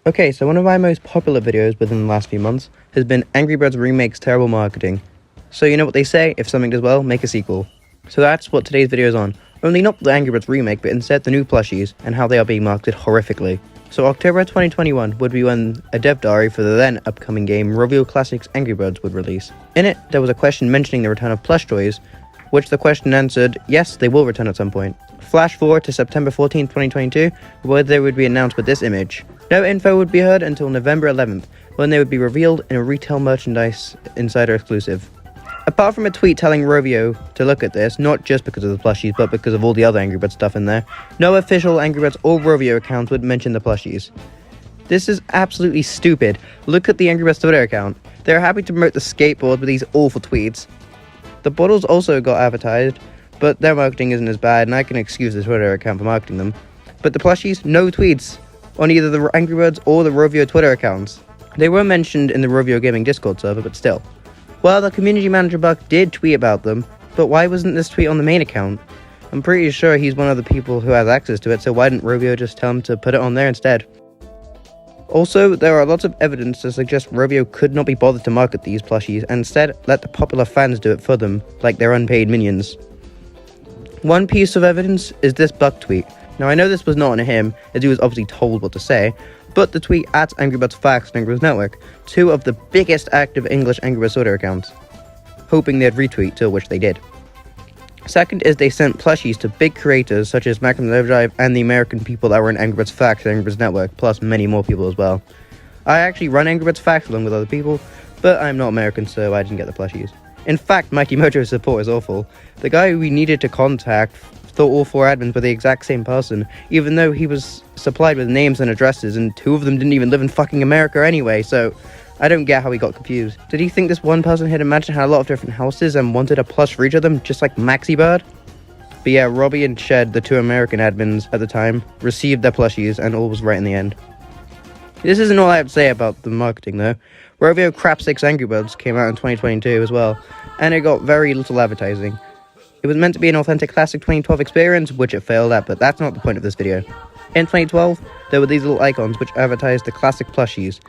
Okay, so one of my most popular videos within the last few months has been Angry Birds Remake's terrible marketing. So you know what they say, if something does well, make a sequel. So that's what today's video is on. Only not the Angry Birds Remake, but instead the new plushies, and how they are being marketed horrifically. So October 2021 would be when a dev diary for the then upcoming game Rovio Classics Angry Birds would release. In it, there was a question mentioning the return of plush toys, which the question answered, yes, they will return at some point. Flash forward to September 14, 2022, where they would be announced with this image. No info would be heard until November 11th, when they would be revealed in a retail merchandise insider exclusive. Apart from a tweet telling Rovio to look at this, not just because of the plushies, but because of all the other Angry Birds stuff in there, no official Angry Birds or Rovio accounts would mention the plushies. This is absolutely stupid. Look at the Angry Birds Twitter account. They're happy to promote the skateboard with these awful tweets. The bottles also got advertised, but their marketing isn't as bad, and I can excuse the Twitter account for marketing them. But the plushies, no tweets on either the Angry Birds or the Rovio Twitter accounts. They were mentioned in the Rovio Gaming Discord server, but still. Well, the community manager Buck did tweet about them, but why wasn't this tweet on the main account? I'm pretty sure he's one of the people who has access to it, so why didn't Rovio just tell him to put it on there instead? Also, there are lots of evidence to suggest Rovio could not be bothered to market these plushies, and instead let the popular fans do it for them, like their unpaid minions. One piece of evidence is this Buck tweet. Now, I know this was not on him, as he was obviously told what to say, but the tweet at Angry Birds Facts and Angry Birds Network, two of the biggest active English Angry Birds Twitter accounts, hoping they'd retweet, to which they did. Second is they sent plushies to big creators such as Macam Overdrive and the American people that were in Angry Birds Facts and Angry Birds Network, plus many more people as well. I actually run Angry Birds Facts along with other people, but I'm not American, so I didn't get the plushies. In fact, Mighty Mojo's support is awful. The guy we needed to contact thought all four admins were the exact same person, even though he was supplied with names and addresses, and two of them didn't even live in fucking America anyway, so I don't get how he got confused. Did he think this one person had imagined had a lot of different houses and wanted a plush for each of them, just like Maxi Bird? But yeah, Robbie and Shed, the two American admins at the time, received their plushies, and all was right in the end. This isn't all I have to say about the marketing though. Rovio Crap 6 Angry Birds came out in 2022 as well, and it got very little advertising. It was meant to be an authentic classic 2012 experience, which it failed at, but that's not the point of this video. In 2012, there were these little icons which advertised the classic plushies.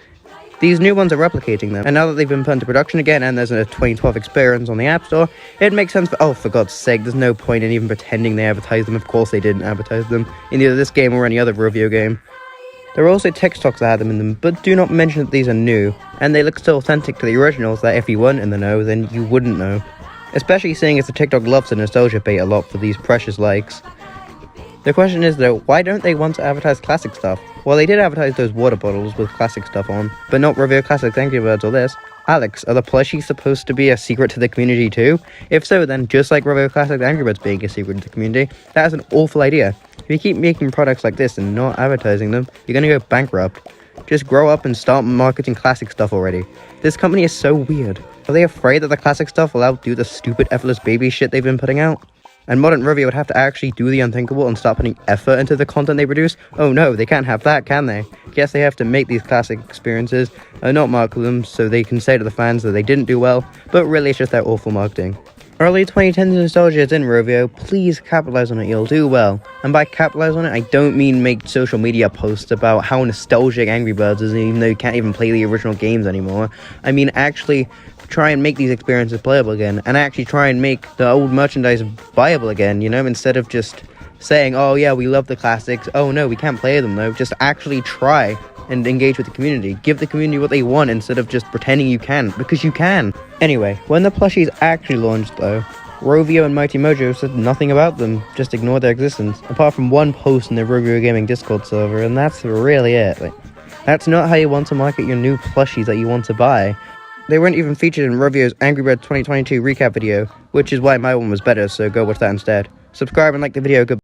These new ones are replicating them, and now that they've been put into production again and there's a 2012 experience on the App Store, it makes sense for God's sake, there's no point in even pretending they advertised them. Of course they didn't advertise them in either this game or any other Rovio game. There are also TikToks that had them in them, but do not mention that these are new, and they look so authentic to the originals that if you weren't in the know, then you wouldn't know. Especially seeing as the TikTok loves the nostalgia bait a lot for these precious likes. The question is though, why don't they want to advertise classic stuff? Well, they did advertise those water bottles with classic stuff on, but not Rovio Classics Angry Birds or this. Alex, are the plushies supposed to be a secret to the community too? If so, then just like Rovio Classics Angry Birds being a secret to the community, that is an awful idea. If you keep making products like this and not advertising them, you're gonna go bankrupt. Just grow up and start marketing classic stuff already. This company is so weird. Are they afraid that the classic stuff will outdo the stupid effortless baby shit they've been putting out? And modern Rovio would have to actually do the unthinkable and start putting effort into the content they produce? Oh no, they can't have that, can they? Yes, they have to make these classic experiences and not market them so they can say to the fans that they didn't do well, but really it's just their awful marketing. Early 2010s nostalgia is in Rovio, please capitalize on it, you'll do well. And by capitalize on it, I don't mean make social media posts about how nostalgic Angry Birds is even though you can't even play the original games anymore. I mean actually try and make these experiences playable again, and actually try and make the old merchandise viable again, you know, instead of just saying, oh yeah, we love the classics, oh no, we can't play them though. Just actually try and engage with the community. Give the community what they want instead of just pretending you can, because you can. Anyway, when the plushies actually launched though, Rovio and Mighty Mojo said nothing about them, just ignored their existence, apart from one post in the Rovio Gaming Discord server, and that's really it. That's not how you want to market your new plushies that you want to buy. They weren't even featured in Rovio's Angry Birds 2022 recap video, which is why my one was better, so go watch that instead. Subscribe and like the video. Goodbye.